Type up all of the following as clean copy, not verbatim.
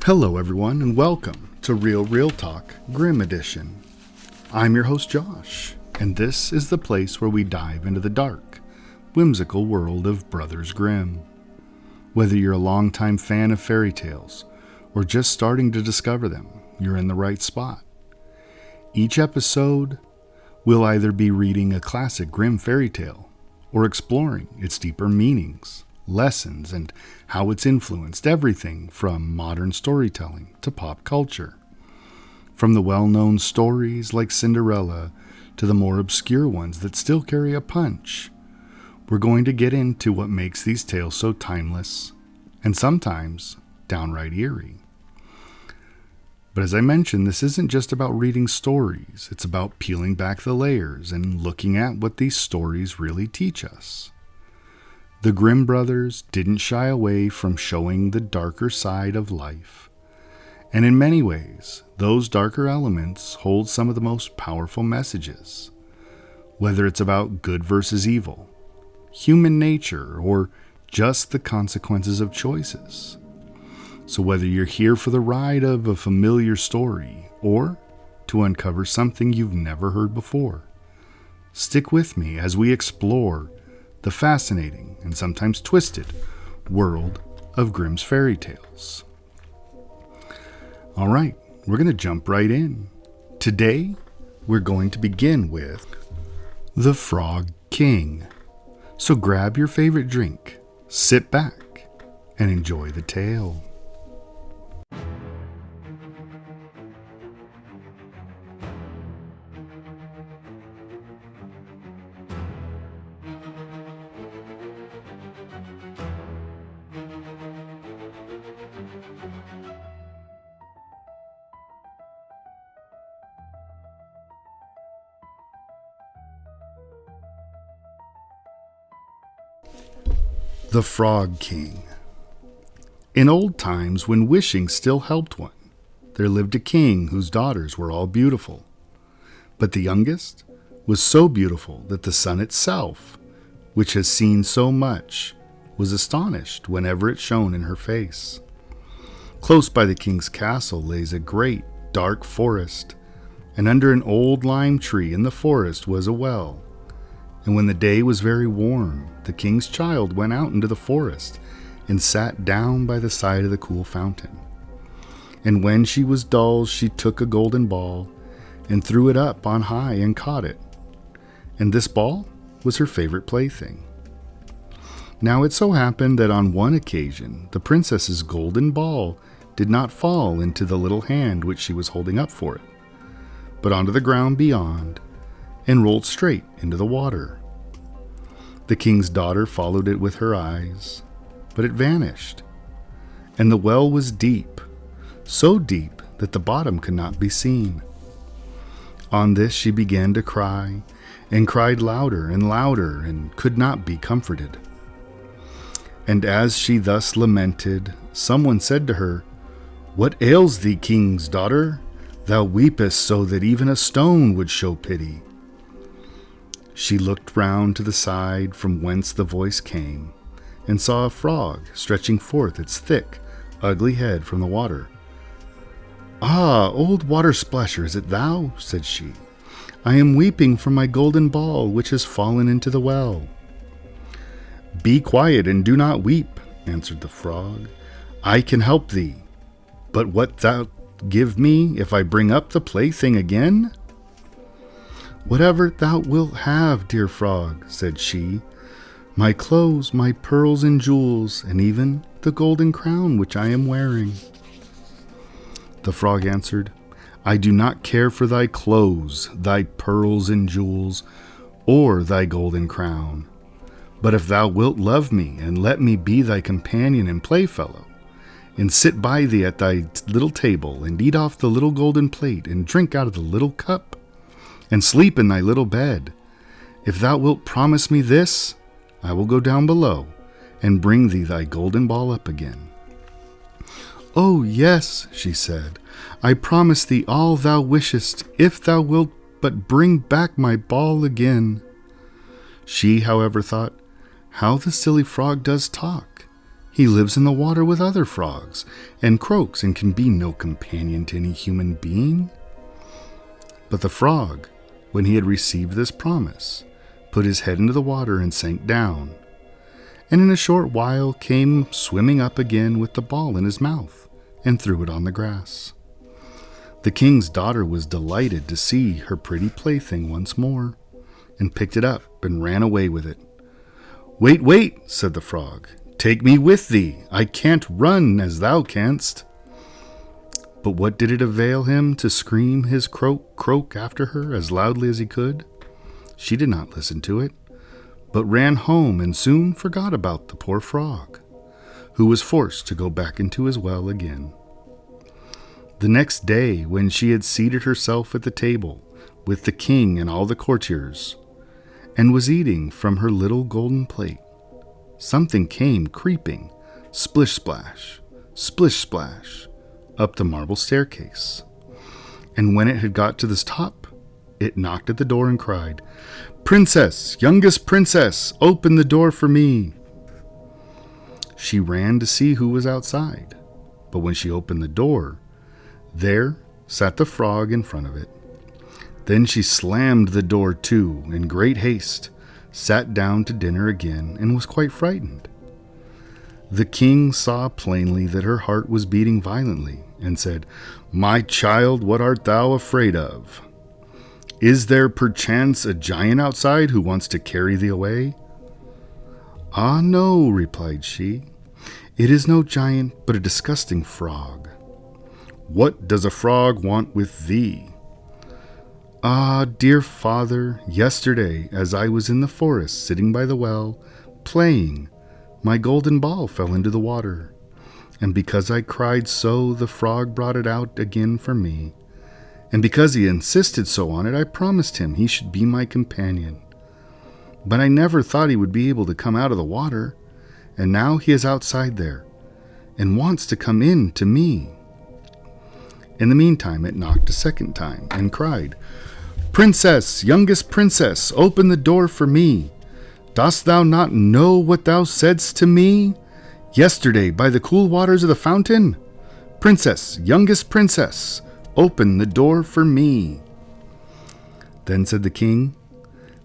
Hello everyone and welcome to Real Talk Grimm Edition. I'm your host Josh, and this is the place where we dive into the dark, whimsical world of Brothers Grimm. Whether you're a longtime fan of fairy tales or just starting to discover them, you're in the right spot. Each episode, we'll either be reading a classic Grimm fairy tale or exploring its deeper meanings, lessons, and how it's influenced everything from modern storytelling to pop culture. From the well-known stories like Cinderella to the more obscure ones that still carry a punch, we're going to get into what makes these tales so timeless and sometimes downright eerie. But as I mentioned, this isn't just about reading stories. It's about peeling back the layers and looking at what these stories really teach us. The Grimm brothers didn't shy away from showing the darker side of life. And in many ways, those darker elements hold some of the most powerful messages. Whether it's about good versus evil, human nature, or just the consequences of choices. So whether you're here for the ride of a familiar story or to uncover something you've never heard before, stick with me as we explore the fascinating and sometimes twisted world of Grimm's fairy tales. All right, we're going to jump right in. Today, we're going to begin with The Frog King. So grab your favorite drink, sit back, and enjoy the tale. The Frog King. In old times, when wishing still helped one, there lived a king whose daughters were all beautiful. But the youngest was so beautiful that the sun itself, which has seen so much, was astonished whenever it shone in her face. Close by the king's castle lays a great, dark forest, and under an old lime tree in the forest was a well. And when the day was very warm, the king's child went out into the forest and sat down by the side of the cool fountain. And when she was dull, she took a golden ball and threw it up on high and caught it. And this ball was her favorite plaything. Now it so happened that on one occasion, the princess's golden ball did not fall into the little hand which she was holding up for it, but onto the ground beyond, and rolled straight into the water. The king's daughter followed it with her eyes, but it vanished. And the well was deep, so deep that the bottom could not be seen. On this she began to cry, and cried louder and louder, and could not be comforted. And as she thus lamented, someone said to her, "What ails thee, king's daughter? Thou weepest so that even a stone would show pity." She looked round to the side from whence the voice came, and saw a frog stretching forth its thick, ugly head from the water. "Ah, old water splasher, is it thou?" said she. "I am weeping for my golden ball which has fallen into the well." "Be quiet and do not weep," answered the frog. "I can help thee. But what thou give me if I bring up the plaything again?" "Whatever thou wilt have, dear frog," said she, "my clothes, my pearls and jewels, and even the golden crown which I am wearing." The frog answered, "I do not care for thy clothes, thy pearls and jewels, or thy golden crown. But if thou wilt love me and let me be thy companion and playfellow, and sit by thee at thy little table, and eat off the little golden plate, and drink out of the little cup, and sleep in thy little bed, if thou wilt promise me this, I will go down below and bring thee thy golden ball up again." "Oh, yes," she said, "I promise thee all thou wishest, if thou wilt but bring back my ball again." She, however, thought, "How the silly frog does talk. He lives in the water with other frogs, and croaks, and can be no companion to any human being." But the frog, when he had received this promise, put his head into the water and sank down, and in a short while came swimming up again with the ball in his mouth, and threw it on the grass. The king's daughter was delighted to see her pretty plaything once more, and picked it up and ran away with it. "Wait, wait," said the frog. "Take me with thee. I can't run as thou canst." But what did it avail him to scream his croak, croak after her as loudly as he could? She did not listen to it, but ran home and soon forgot about the poor frog, who was forced to go back into his well again. The next day, when she had seated herself at the table with the king and all the courtiers, and was eating from her little golden plate, something came creeping, splish-splash, splish-splash, up the marble staircase. And when it had got to the top, it knocked at the door and cried, "Princess, youngest princess, open the door for me." She ran to see who was outside, but when she opened the door, there sat the frog in front of it. Then she slammed the door to in great haste, sat down to dinner again, and was quite frightened. The king saw plainly that her heart was beating violently, and said, "My child, what art thou afraid of? Is there perchance a giant outside who wants to carry thee away?" "Ah, no," replied she. "It is no giant, but a disgusting frog." "What does a frog want with thee?" "Ah, dear father, yesterday, as I was in the forest sitting by the well, playing, my golden ball fell into the water, and because I cried so, the frog brought it out again for me. And because he insisted so on it, I promised him he should be my companion. But I never thought he would be able to come out of the water, and now he is outside there, and wants to come in to me." In the meantime, it knocked a second time, and cried, "Princess, youngest princess, open the door for me. Dost thou not know what thou saidst to me yesterday by the cool waters of the fountain? Princess, youngest princess, open the door for me." Then said the king,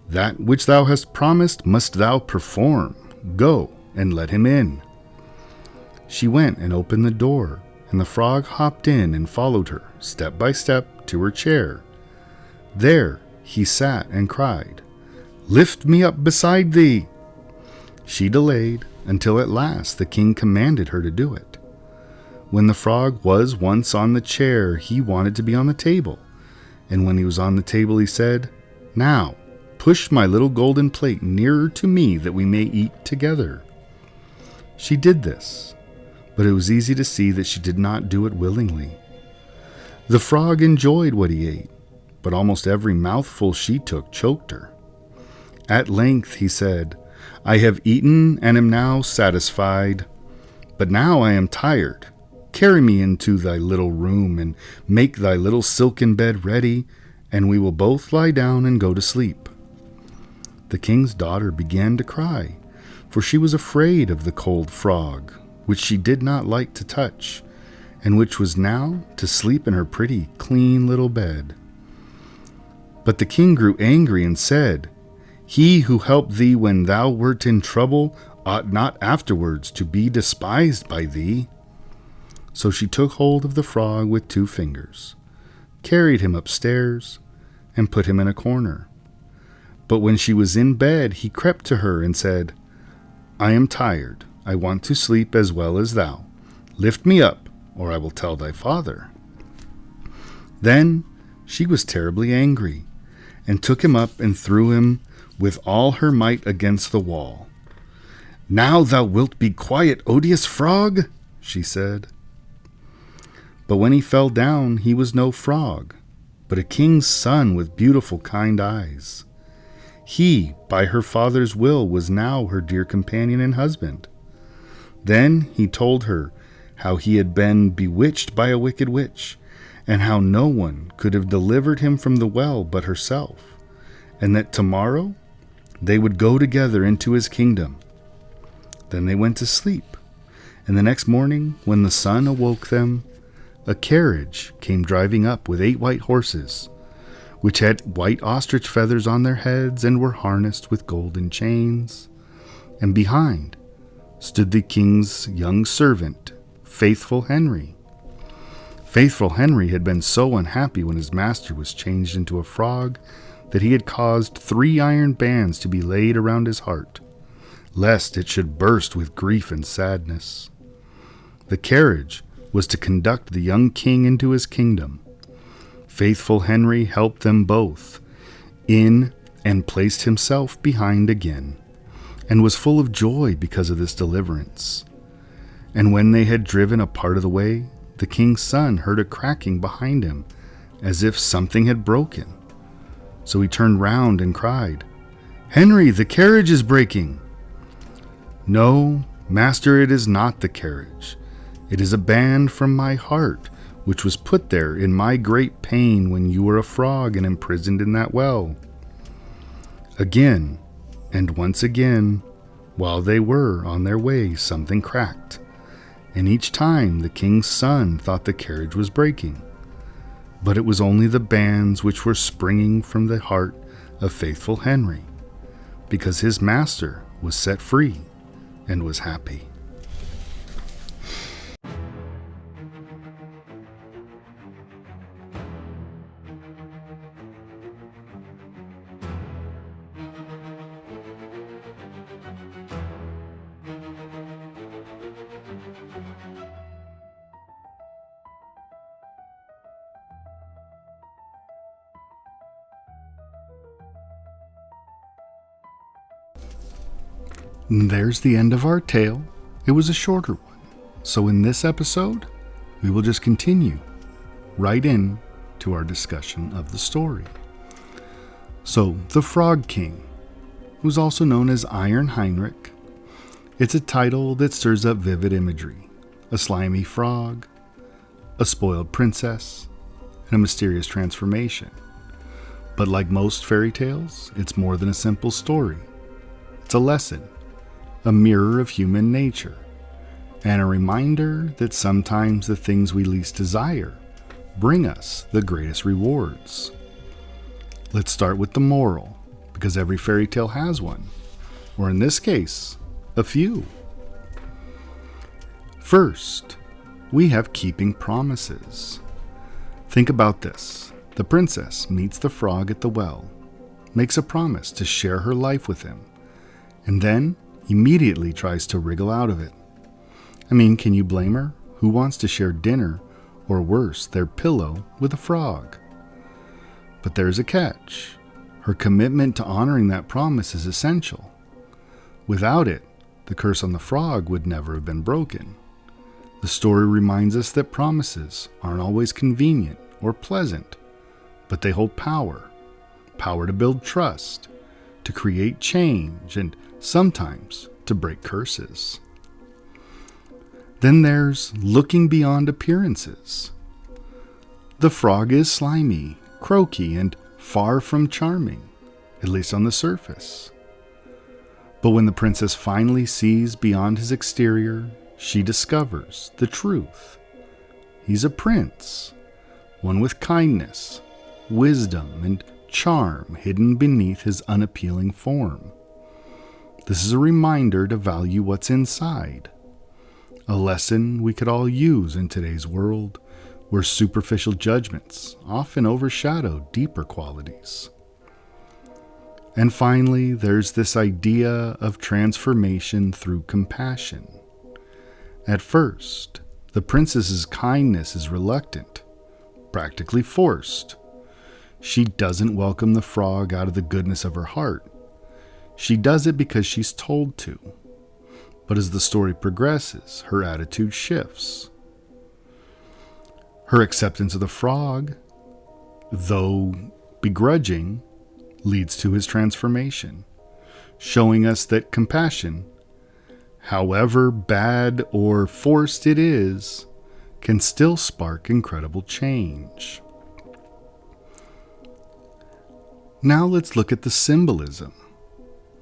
"That which thou hast promised must thou perform. Go and let him in." She went and opened the door, and the frog hopped in and followed her, step by step, to her chair. There he sat and cried, "Lift me up beside thee." She delayed until at last the king commanded her to do it. When the frog was once on the chair, he wanted to be on the table, and when he was on the table, he said, "Now, push my little golden plate nearer to me that we may eat together." She did this, but it was easy to see that she did not do it willingly. The frog enjoyed what he ate, but almost every mouthful she took choked her. At length he said, "I have eaten and am now satisfied, but now I am tired. Carry me into thy little room and make thy little silken bed ready, and we will both lie down and go to sleep." The king's daughter began to cry, for she was afraid of the cold frog, which she did not like to touch, and which was now to sleep in her pretty, clean little bed. But the king grew angry and said, "He who helped thee when thou wert in trouble ought not afterwards to be despised by thee." So she took hold of the frog with 2 fingers, carried him upstairs, and put him in a corner. But when she was in bed, he crept to her and said, "I am tired. I want to sleep as well as thou. Lift me up, or I will tell thy father." Then she was terribly angry, and took him up and threw him with all her might against the wall. "Now thou wilt be quiet, odious frog," she said. But when he fell down, he was no frog, but a king's son with beautiful, kind eyes. He, by her father's will, was now her dear companion and husband. Then he told her how he had been bewitched by a wicked witch, and how no one could have delivered him from the well but herself, and that tomorrow they would go together into his kingdom. Then they went to sleep, And the next morning, when the sun awoke them, a carriage came driving up with 8 white horses, which had white ostrich feathers on their heads and were harnessed with golden chains. And behind stood the king's young servant, Faithful Henry. Faithful Henry had been so unhappy when his master was changed into a frog that he had caused 3 iron bands to be laid around his heart, lest it should burst with grief and sadness. The carriage was to conduct the young king into his kingdom. Faithful Henry helped them both in and placed himself behind again, and was full of joy because of this deliverance. And when they had driven a part of the way, the king's son heard a cracking behind him, as if something had broken. So he turned round and cried, "Henry, the carriage is breaking." "No, master, it is not the carriage. It is a band from my heart, which was put there in my great pain when you were a frog and imprisoned in that well." Again, and once again, while they were on their way, something cracked, and each time the king's son thought the carriage was breaking. But it was only the bands which were springing from the heart of Faithful Henry, because his master was set free and was happy. There's the end of our tale. It was a shorter one. So in this episode, we will just continue right in to our discussion of the story. So, the Frog King, who's also known as Iron Heinrich, it's a title that stirs up vivid imagery. A slimy frog, a spoiled princess, and a mysterious transformation. But like most fairy tales, it's more than a simple story. It's a lesson, a mirror of human nature, and a reminder that sometimes the things we least desire bring us the greatest rewards. Let's start with the moral, because every fairy tale has one, or in this case, a few. First, we have keeping promises. Think about this. The princess meets the frog at the well, makes a promise to share her life with him, and then immediately tries to wriggle out of it. I mean, can you blame her? Who wants to share dinner, or worse, their pillow, with a frog? But there's a catch. Her commitment to honoring that promise is essential. Without it, the curse on the frog would never have been broken. The story reminds us that promises aren't always convenient or pleasant, but they hold power. Power to build trust, to create change, and sometimes to break curses. Then there's looking beyond appearances. The frog is slimy, croaky, and far from charming, at least on the surface. But when the princess finally sees beyond his exterior, she discovers the truth. He's a prince, one with kindness, wisdom, and charm hidden beneath his unappealing form. This is a reminder to value what's inside, a lesson we could all use in today's world, where superficial judgments often overshadow deeper qualities. And finally, there's this idea of transformation through compassion. At first, the princess's kindness is reluctant, practically forced. She doesn't welcome the frog out of the goodness of her heart. She does it because she's told to. But as the story progresses, her attitude shifts. Her acceptance of the frog, though begrudging, leads to his transformation, showing us that compassion, however bad or forced it is, can still spark incredible change. Now let's look at the symbolism.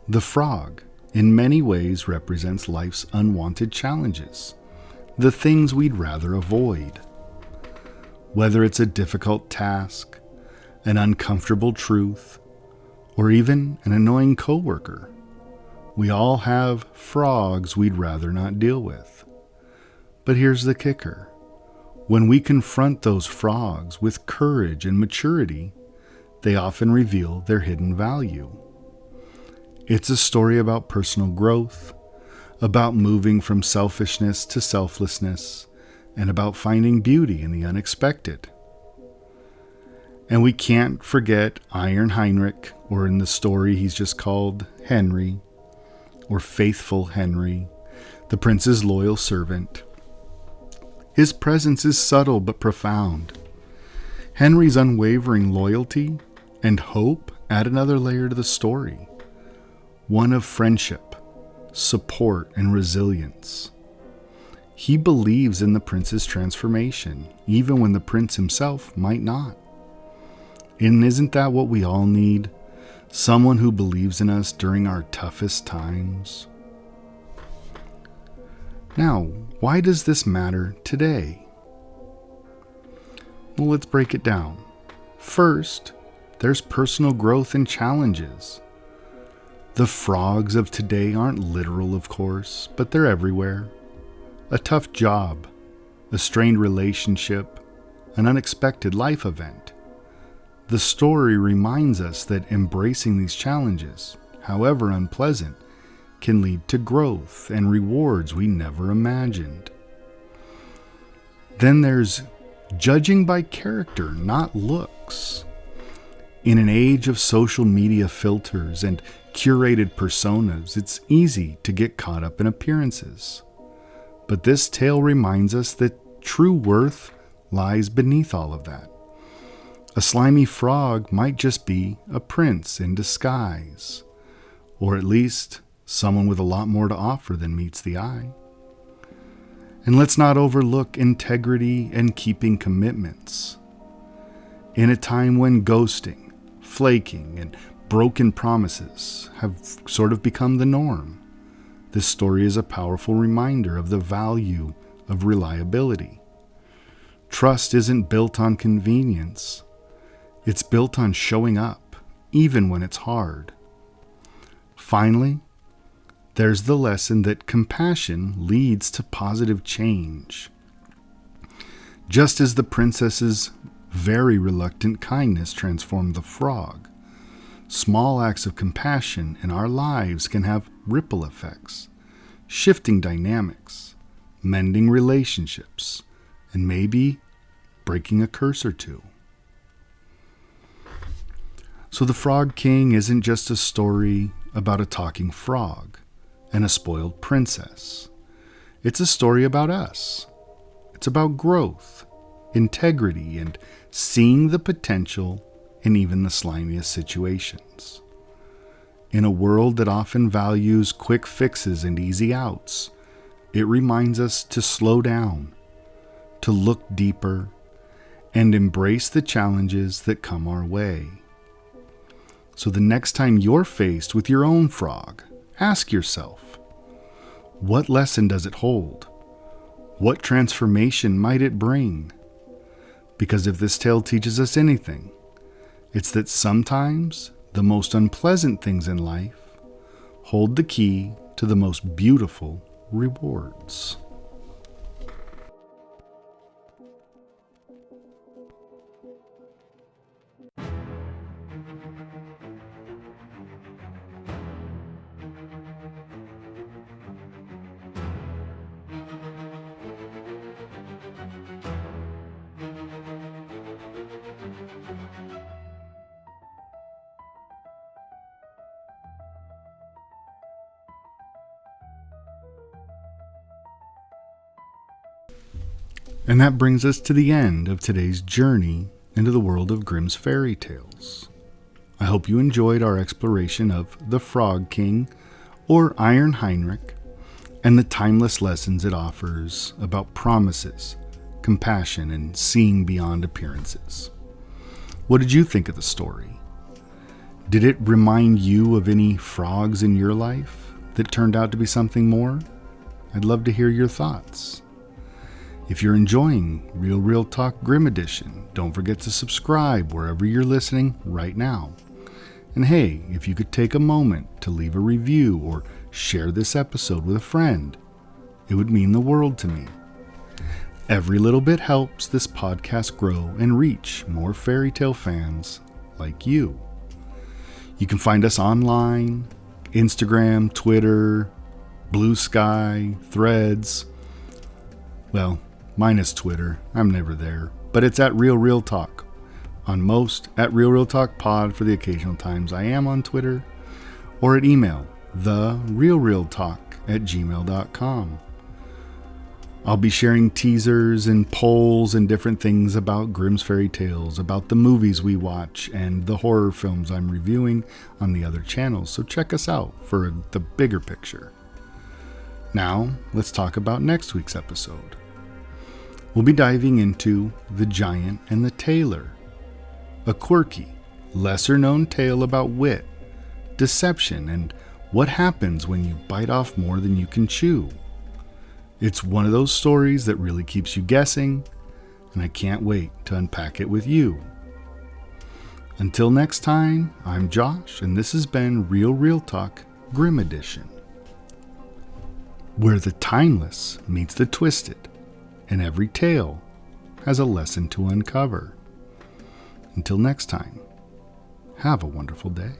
The frog, in many ways, represents life's unwanted challenges, the things we'd rather avoid. Whether it's a difficult task, an uncomfortable truth, or even an annoying coworker, we all have frogs we'd rather not deal with. But here's the kicker. When we confront those frogs with courage and maturity, they often reveal their hidden value. It's a story about personal growth, about moving from selfishness to selflessness, and about finding beauty in the unexpected. And we can't forget Iron Heinrich, or in the story he's just called Henry, or Faithful Henry, the prince's loyal servant. His presence is subtle but profound. Henry's unwavering loyalty and hope add another layer to the story, one of friendship, support, and resilience. He believes in the prince's transformation, even when the prince himself might not. And isn't that what we all need? Someone who believes in us during our toughest times. Now, why does this matter today? Well, let's break it down. First, there's personal growth and challenges. The frogs of today aren't literal, of course, but they're everywhere. A tough job, a strained relationship, an unexpected life event. The story reminds us that embracing these challenges, however unpleasant, can lead to growth and rewards we never imagined. Then there's judging by character, not looks. In an age of social media filters and curated personas, it's easy to get caught up in appearances. But this tale reminds us that true worth lies beneath all of that. A slimy frog might just be a prince in disguise, or at least someone with a lot more to offer than meets the eye. And let's not overlook integrity and keeping commitments. In a time when ghosting, flaking, and broken promises have sort of become the norm, this story is a powerful reminder of the value of reliability. Trust isn't built on convenience. It's built on showing up, even when it's hard. Finally, there's the lesson that compassion leads to positive change. Just as the princess's very reluctant kindness transformed the frog, small acts of compassion in our lives can have ripple effects, shifting dynamics, mending relationships, and maybe breaking a curse or two. So the Frog King isn't just a story about a talking frog and a spoiled princess. It's a story about us. It's about growth, integrity, and seeing the potential in even the slimiest situations. In a world that often values quick fixes and easy outs, it reminds us to slow down, to look deeper, and embrace the challenges that come our way. So the next time you're faced with your own frog, ask yourself, what lesson does it hold? What transformation might it bring? Because if this tale teaches us anything, it's that sometimes the most unpleasant things in life hold the key to the most beautiful rewards. And that brings us to the end of today's journey into the world of Grimm's fairy tales. I hope you enjoyed our exploration of the Frog King, or Iron Heinrich, and the timeless lessons it offers about promises, compassion, and seeing beyond appearances. What did you think of the story? Did it remind you of any frogs in your life that turned out to be something more? I'd love to hear your thoughts. If you're enjoying Real Talk Grimm Edition, don't forget to subscribe wherever you're listening right now. And hey, if you could take a moment to leave a review or share this episode with a friend, it would mean the world to me. Every little bit helps this podcast grow and reach more fairy tale fans like you. You can find us online, Instagram, Twitter, Blue Sky, Threads. Well, minus Twitter. I'm never there. But it's at Real Talk. On most, at Real Talk Pod for the occasional times I am on Twitter. Or at email, therealtalk@gmail.com. I'll be sharing teasers and polls and different things about Grimm's fairy tales, about the movies we watch, and the horror films I'm reviewing on the other channels, so check us out for the bigger picture. Now, let's talk about next week's episode. We'll be diving into The Giant and the Tailor, a quirky, lesser-known tale about wit, deception, and what happens when you bite off more than you can chew. It's one of those stories that really keeps you guessing, and I can't wait to unpack it with you. Until next time, I'm Josh, and this has been Real Talk Grimm Edition, where the timeless meets the twisted, and every tale has a lesson to uncover. Until next time, have a wonderful day.